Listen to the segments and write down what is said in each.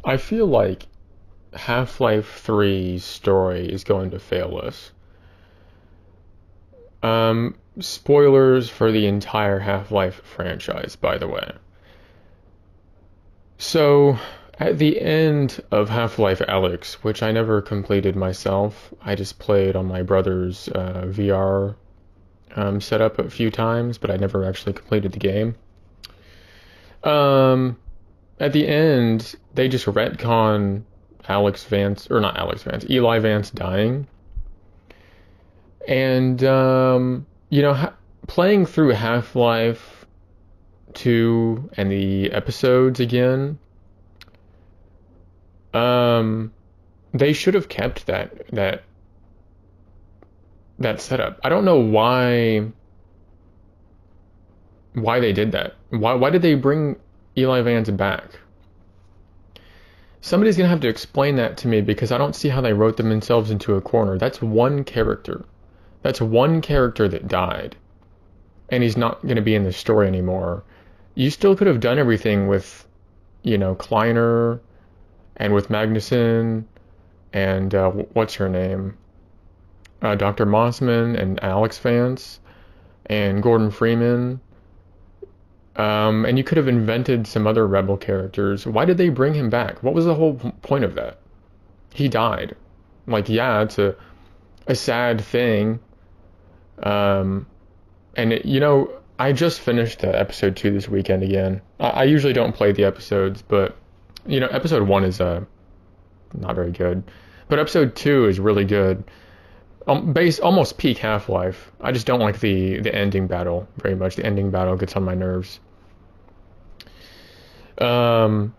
I feel like Half-Life 3's story is going to fail us. Spoilers for the entire Half-Life franchise, by the way. So, at the end of Half-Life Alyx, which I never completed myself, I just played on my brother's VR setup a few times, but I never actually completed the game. Um, at the end, they just retcon Alex Vance, or not Alex Vance, Eli Vance dying. And, playing through Half Life 2 and the episodes again, um, they should have kept that setup. I don't know why they did that. Why did they bring Eli Vance back? Somebody's gonna have to explain that to me because I don't see how they wrote themselves into a corner. That's one character. That's one character that died, and he's not gonna be in the story anymore. You still could have done everything with, Kleiner and with Magnuson and what's her name, Dr. Mossman and Alex Vance and Gordon Freeman. And you could have invented some other rebel characters. Why did they bring him back? What was the whole point of that? He died. Like, yeah, it's a sad thing. Um, and I just finished episode 2 this weekend again. I usually don't play the episodes, but episode 1 is not very good, but episode 2 is really good. Base almost peak Half-Life. I just don't like the ending battle very much. The ending battle gets on my nerves. Um,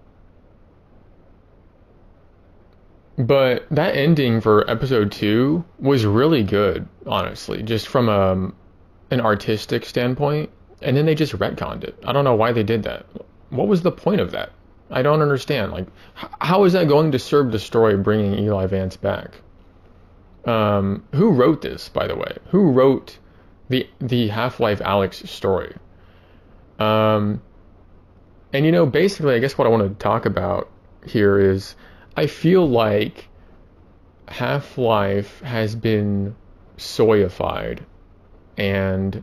but that ending for episode 2 was really good, honestly, just from an artistic standpoint. And then they just retconned it. I don't know why they did that. What was the point of that? I don't understand. Like, how is that going to serve the story of bringing Eli Vance back? Who wrote this, by the way? Who wrote the Half-Life Alyx story? Um, and basically, I guess what I want to talk about here is I feel like Half-Life has been soyified and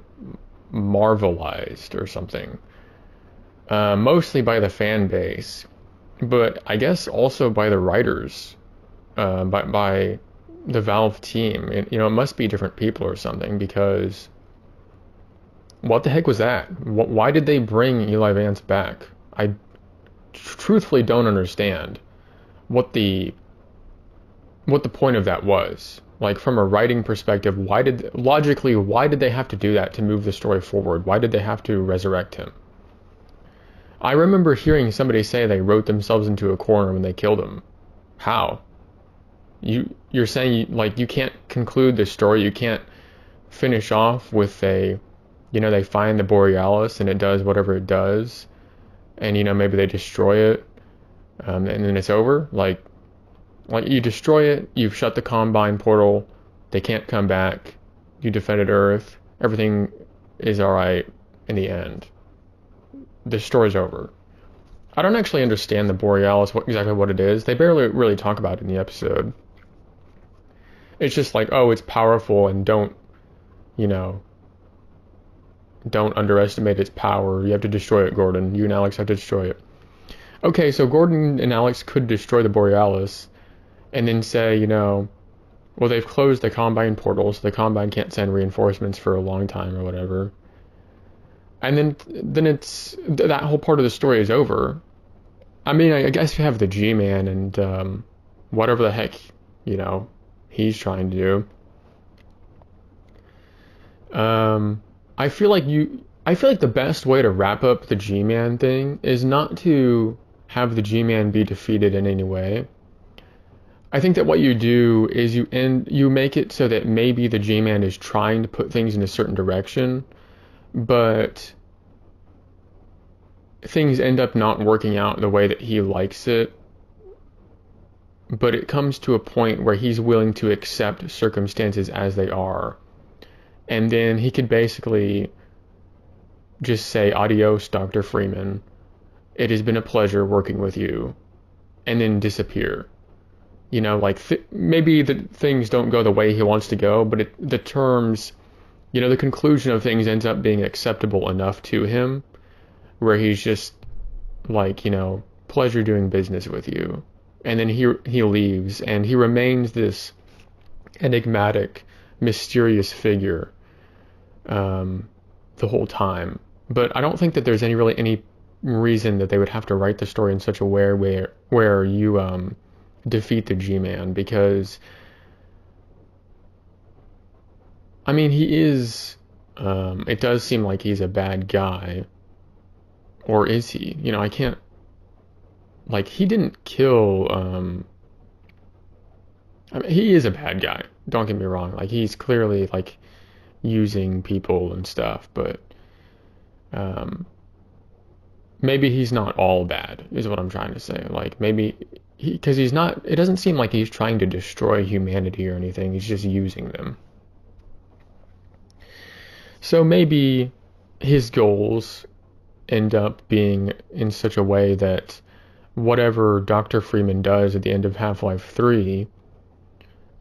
marvelized or something, mostly by the fan base, but I guess also by the writers, by the Valve team. It must be different people or something because what the heck was that? Why did they bring Eli Vance back? I truthfully don't understand what the point of that was. Like, from a writing perspective, why did they have to do that to move the story forward? Why did they have to resurrect him? I remember hearing somebody say they wrote themselves into a corner when they killed him. How? You're saying you can't conclude the story, you can't finish off with they find the Borealis and it does whatever it does, and maybe they destroy it, and then it's over. Like you destroy it, you've shut the Combine portal, they can't come back, you defended Earth, everything is alright in the end. The story's over. I don't actually understand the Borealis, exactly what it is. They barely really talk about it in the episode. It's just like, oh, it's powerful, and don't underestimate its power. You have to destroy it, Gordon. You and Alex have to destroy it. Okay, so Gordon and Alex could destroy the Borealis and then say, well, they've closed the Combine portal, so the Combine can't send reinforcements for a long time or whatever. And then it's that whole part of the story is over. I mean, I guess you have the G-Man and whatever the heck, he's trying to do. I feel like the best way to wrap up the G-Man thing is not to have the G-Man be defeated in any way. I think that what you do is you make it so that maybe the G-Man is trying to put things in a certain direction, but things end up not working out the way that he likes it. But it comes to a point where he's willing to accept circumstances as they are. And then he could basically just say, adios, Dr. Freeman. It has been a pleasure working with you. and then disappear. You know, like maybe the things don't go the way he wants to go, but the terms, you know, the conclusion of things ends up being acceptable enough to him where he's just like, you know, pleasure doing business with you. And then he leaves, and he remains this enigmatic, mysterious figure the whole time. But I don't think that there's any reason that they would have to write the story in such a way where you defeat the G-Man, because I mean he is it does seem like he's a bad guy, or is he? You know, I can't, like, he didn't kill I mean, he is a bad guy, don't get me wrong, like he's clearly like using people and stuff, but um maybe he's not all bad is what I'm trying to say. Like maybe because he's not, it doesn't seem like he's trying to destroy humanity or anything, he's just using them. So maybe his goals end up being in such a way that whatever Dr. Freeman does at the end of Half-Life 3,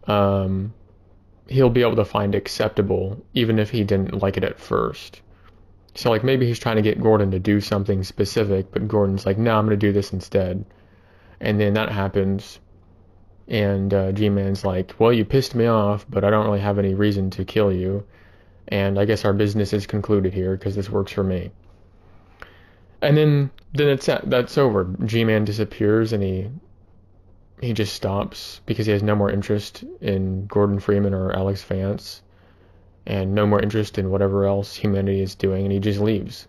he'll be able to find acceptable, even if he didn't like it at first. So like maybe he's trying to get Gordon to do something specific, but Gordon's like, no, I'm going to do this instead. And then that happens, and G-Man's like, well, you pissed me off, but I don't really have any reason to kill you, and I guess our business is concluded here because this works for me. And then that's over. G-Man disappears, and he just stops because he has no more interest in Gordon Freeman or Alex Vance, and no more interest in whatever else humanity is doing, and he just leaves.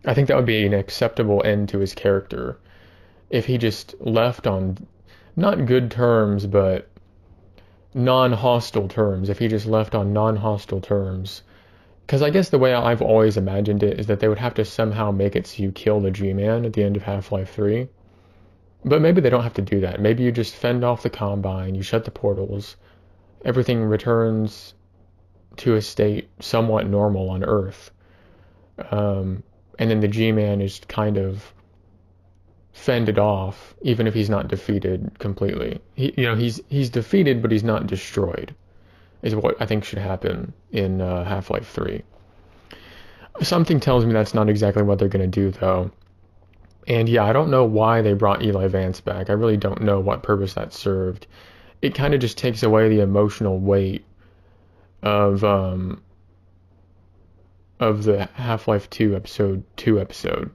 I think that would be an acceptable end to his character if he just left on not good terms, but non-hostile terms. If he just left on non-hostile terms. Because I guess the way I've always imagined it is that they would have to somehow make it so you kill the G-Man at the end of Half-Life 3. But maybe they don't have to do that. Maybe you just fend off the Combine, you shut the portals, everything returns to a state somewhat normal on Earth. And then the G-Man is kind of fended off, even if he's not defeated completely. He's defeated, but he's not destroyed, is what I think should happen in Half-Life 3. Something tells me that's not exactly what they're going to do, though. And yeah, I don't know why they brought Eli Vance back. I really don't know what purpose that served. It kind of just takes away the emotional weight of the Half-Life 2 episode 2 episode.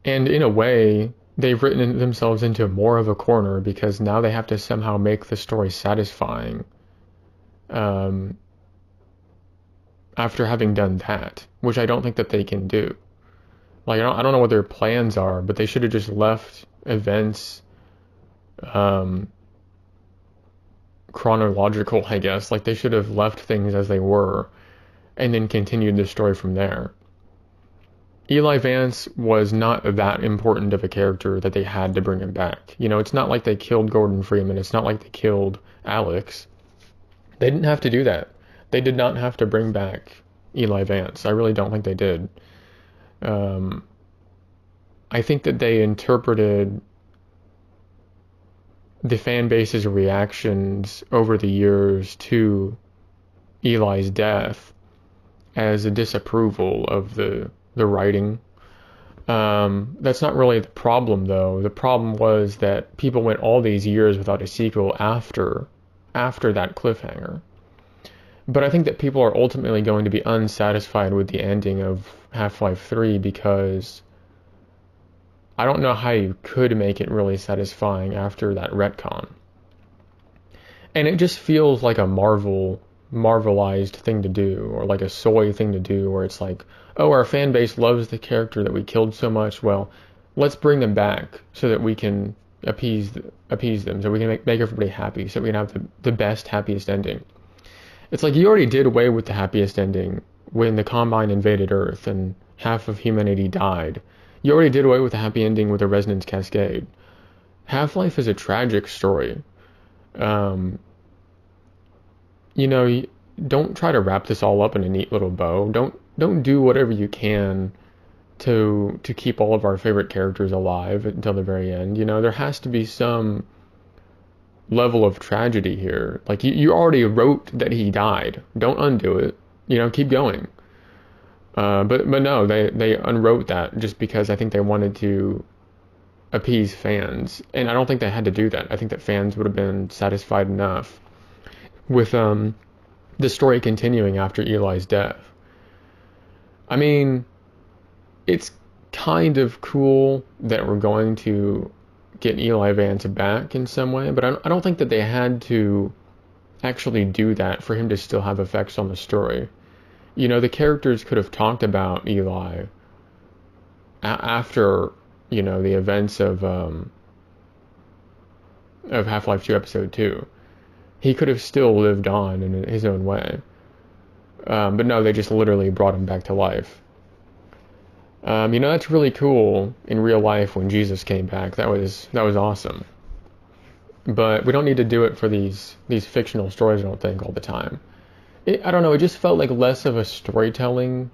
And in a way, they've written themselves into more of a corner because now they have to somehow make the story satisfying after having done that, which I don't think that they can do. Like, I don't know what their plans are, but they should have just left events chronological, I guess. Like, they should have left things as they were and then continued the story from there. Eli Vance was not that important of a character that they had to bring him back. You know, it's not like they killed Gordon Freeman. It's not like they killed Alex. They didn't have to do that. They did not have to bring back Eli Vance. I really don't think they did. I think that they interpreted the fan base's reactions over the years to Eli's death as a disapproval of the writing. That's not really the problem, though. The problem was that people went all these years without a sequel after that cliffhanger. But I think that people are ultimately going to be unsatisfied with the ending of Half-Life 3 because I don't know how you could make it really satisfying after that retcon. And it just feels like a Marvelized thing to do, or like a soy thing to do, where it's like, oh, our fan base loves the character that we killed so much, well, let's bring them back so that we can appease them, so we can make everybody happy, so we can have the best, happiest ending. It's like you already did away with the happiest ending when the Combine invaded Earth and half of humanity died. You already did away with the happy ending with the Resonance Cascade. Half-Life is a tragic story. You know, don't try to wrap this all up in a neat little bow. Don't do whatever you can to keep all of our favorite characters alive until the very end. You know, there has to be some level of tragedy here. Like you already wrote that he died. Don't undo it. You know, keep going. But no, they unwrote that just because I think they wanted to appease fans, and I don't think they had to do that. I think that fans would have been satisfied enough with the story continuing after Eli's death. I mean, it's kind of cool that we're going to get Eli Vance back in some way, but I don't think that they had to actually do that for him to still have effects on the story. You know, the characters could have talked about Eli after, you know, the events of Half-Life 2 Episode 2. He could have still lived on in his own way. But no, they just literally brought him back to life. You know, that's really cool in real life when Jesus came back. That was awesome. But we don't need to do it for these fictional stories, I don't think, all the time. I don't know, it just felt like less of a storytelling.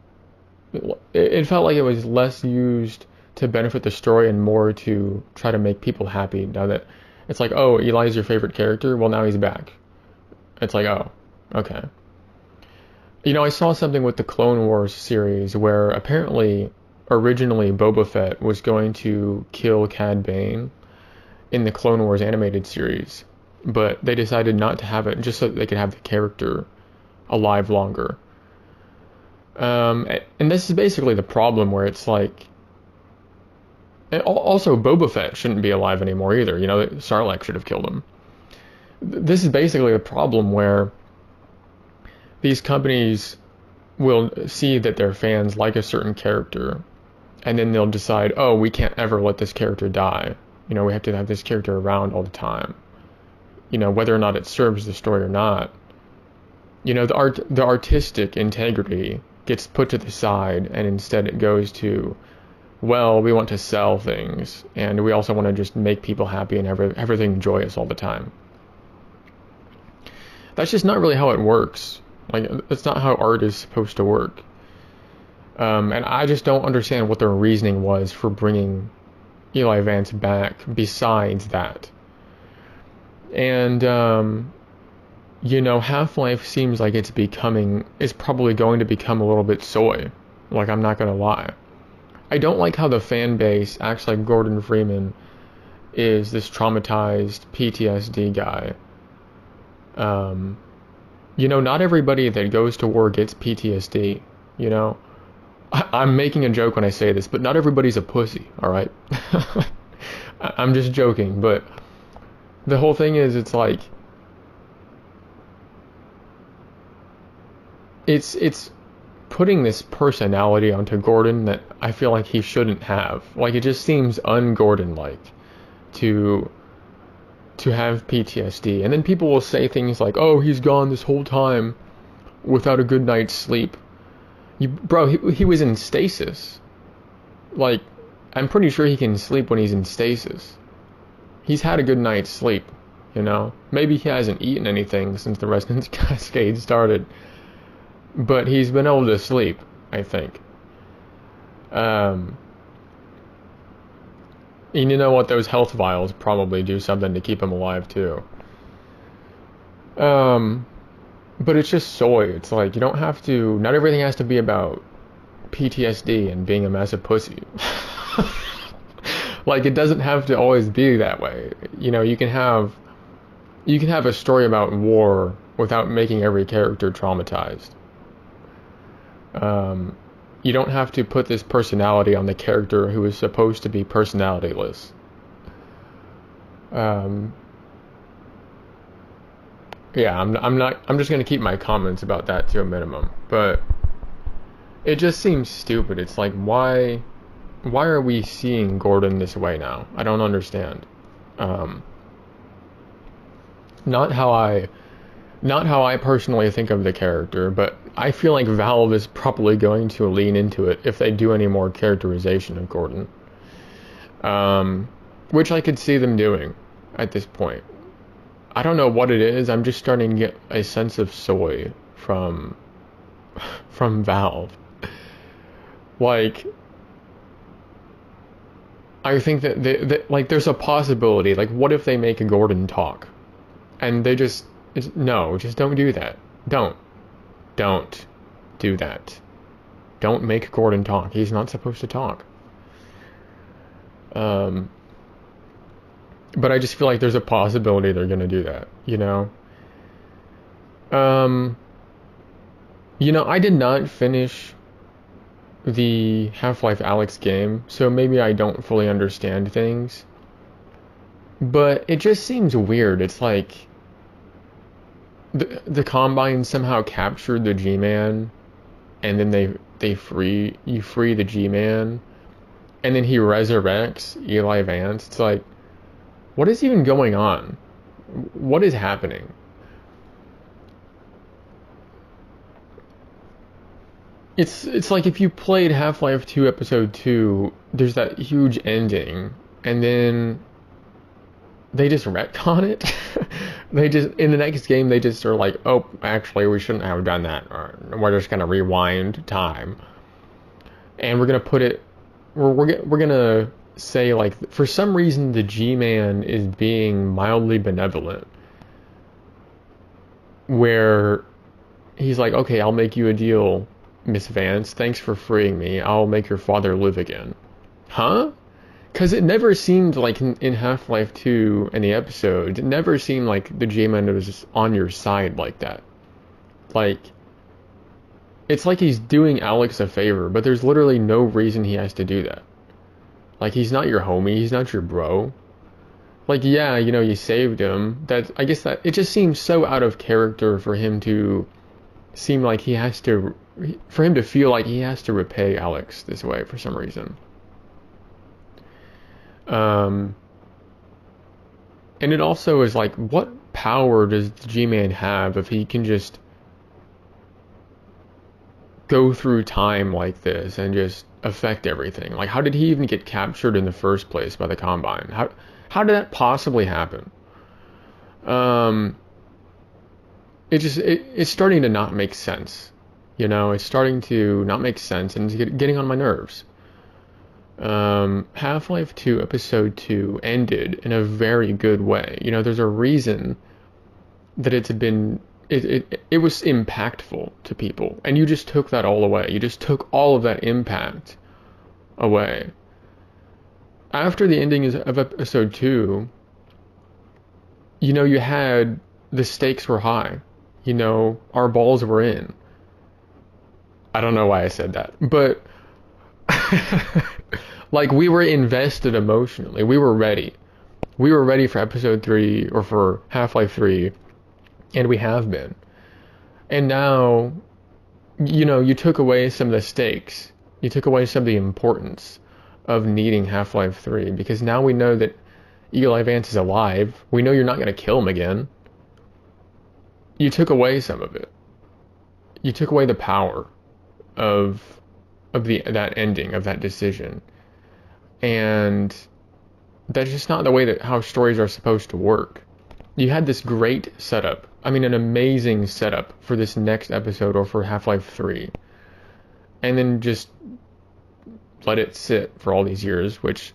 It felt like it was less used to benefit the story and more to try to make people happy. Now that it's like, oh, Eli's your favorite character, well, now he's back. It's like, oh, okay. You know, I saw something with the Clone Wars series where apparently originally Boba Fett was going to kill Cad Bane in the Clone Wars animated series, but they decided not to have it just so that they could have the character alive longer. And this is basically the problem, where it's like, and also Boba Fett shouldn't be alive anymore either. You know, Sarlacc should have killed him. This is basically the problem, where these companies will see that their fans like a certain character, and then they'll decide, oh, we can't ever let this character die. You know, we have to have this character around all the time. You know, whether or not it serves the story or not. You know, the artistic integrity gets put to the side, and instead it goes to, well, we want to sell things, and we also want to just make people happy and everything joyous all the time. That's just not really how it works. Like, that's not how art is supposed to work. And I just don't understand what their reasoning was for bringing Eli Vance back besides that. And, you know, Half-Life seems like it's probably going to become a little bit soy. Like, I'm not going to lie. I don't like how the fan base acts like Gordon Freeman is this traumatized PTSD guy. You know, not everybody that goes to war gets PTSD, you know? I'm making a joke when I say this, but not everybody's a pussy, alright? I'm just joking, but the whole thing is, it's like, it's putting this personality onto Gordon that I feel like he shouldn't have. Like, it just seems un-Gordon-like to have PTSD. And then people will say things like, oh, he's gone this whole time without a good night's sleep. Bro, he was in stasis. Like, I'm pretty sure he can sleep when he's in stasis. He's had a good night's sleep, you know? Maybe he hasn't eaten anything since the Resonance Cascade started. But he's been able to sleep, I think. And you know what? Those health vials probably do something to keep him alive, too. But it's just soy. It's like, you don't have to... Not everything has to be about PTSD and being a massive pussy. Like, it doesn't have to always be that way. You know, you can have a story about war without making every character traumatized. You don't have to put this personality on the character who is supposed to be personalityless. Yeah, I'm just gonna keep my comments about that to a minimum, but it just seems stupid. It's like, why are we seeing Gordon this way now? I don't understand. Not how I personally think of the character, but I feel like Valve is probably going to lean into it if they do any more characterization of Gordon. Which I could see them doing at this point. I don't know what it is, I'm just starting to get a sense of soy from Valve. Like, I think that like there's a possibility. Like, what if they make a Gordon talk, and they no, just don't do that. Don't do that. Don't make Gordon talk. He's not supposed to talk. But I just feel like there's a possibility they're gonna do that. I did not finish the Half-Life Alyx game, so maybe I don't fully understand things. But it just seems weird. It's like the Combine somehow captured the G-Man, and then they free the G-Man, and then he resurrects Eli Vance. It's like, what is even going on? What is happening? It's like if you played Half-Life 2 Episode 2, there's that huge ending, and then they just retcon it. They just, in the next game, they just are like, oh, actually, we shouldn't have done that. Or we're just gonna rewind time, and we're gonna put it. We're gonna say, like, for some reason the G-Man is being mildly benevolent, where he's like, okay, I'll make you a deal, Miss Vance. Thanks for freeing me. I'll make your father live again. Huh? Because it never seemed like in Half-Life 2 and the episode, it never seemed like the G-Man was just on your side like that. Like, it's like he's doing Alex a favor, but there's literally no reason he has to do that. Like, he's not your homie, he's not your bro. Like, yeah, you saved him. I guess that it just seems so out of character for him to seem like for him to feel like he has to repay Alex this way for some reason. And it also is like, what power does the G-Man have if he can just go through time like this and just affect everything? Like, how did he even get captured in the first place by the Combine? How did that possibly happen? It's starting to not make sense. It's starting to not make sense, and it's getting on my nerves. Half-Life 2 Episode 2 ended in a very good way. There's a reason that it was impactful to people, and you just took that all away. You just took all of that impact away. After the ending of Episode 2, you had, the stakes were high. Our balls were in. I don't know why I said that, but like, we were invested emotionally. We were ready. We were ready for Episode 3, or for Half-Life 3, and we have been. And now, you took away some of the stakes. You took away some of the importance of needing Half-Life 3, because now we know that Eli Vance is alive. We know you're not going to kill him again. You took away some of it. You took away the power of that ending, of that decision. And that's just not the way how stories are supposed to work. You had this great setup. I mean, an amazing setup for this next episode, or for Half-Life 3. And then just let it sit for all these years, which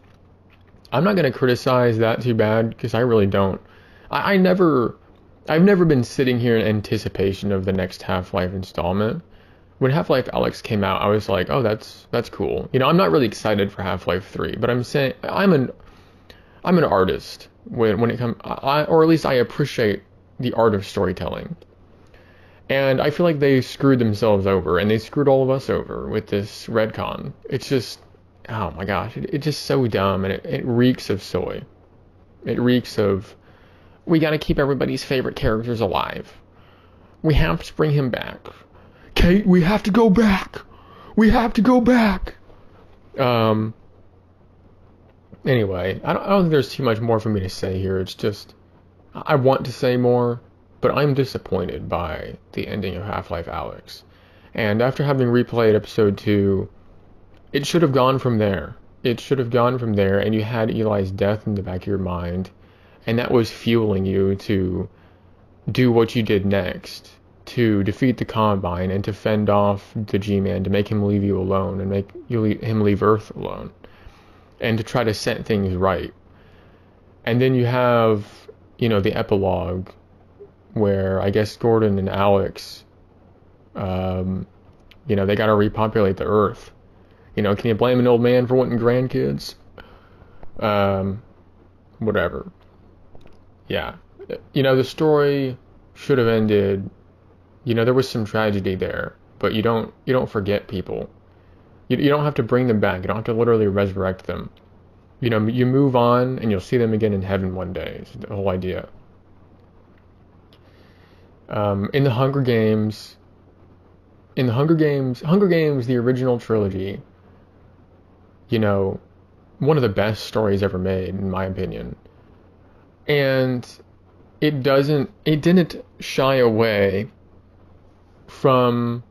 I'm not going to criticize that too bad, because I really don't. I've never been sitting here in anticipation of the next Half-Life installment. When Half-Life Alyx came out, I was like, oh, that's cool. I'm not really excited for Half-Life 3, but I'm saying I'm an artist when it comes, or at least I appreciate the art of storytelling. And I feel like they screwed themselves over, and they screwed all of us over with this Retcon. It's just, oh my gosh, it's just so dumb, and it reeks of soy. It reeks of, we gotta keep everybody's favorite characters alive. We have to bring him back. Kate, we have to go back. We have to go back. Anyway, I don't think there's too much more for me to say here. It's just, I want to say more, but I'm disappointed by the ending of Half-Life Alyx. And after having replayed Episode 2, it should have gone from there. It should have gone from there, and you had Eli's death in the back of your mind, and that was fueling you to do what you did next, to defeat the Combine and to fend off the G-Man, to make him leave you alone and make him leave Earth alone. and to try to set things right. And then you have, the epilogue where I guess Gordon and Alex, they got to repopulate the Earth. Can you blame an old man for wanting grandkids? Whatever. Yeah. The story should have ended, there was some tragedy there, but you don't forget people. You don't have to bring them back. You don't have to literally resurrect them. You move on and you'll see them again in heaven one day. It's the whole idea. In the Hunger Games, the original trilogy, one of the best stories ever made, in my opinion. And it didn't shy away from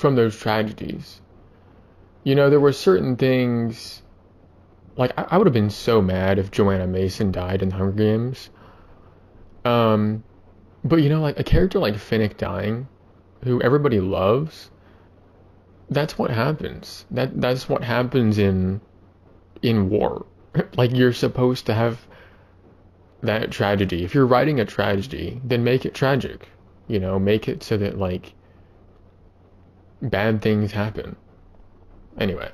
those tragedies. There were certain things, like I would have been so mad if Joanna Mason died in Hunger Games. But like a character like Finnick dying, who everybody loves, that's what happens. That's what happens in war. Like, you're supposed to have that tragedy. If you're writing a tragedy, then make it tragic. Make it so that, like, bad things happen. Anyway.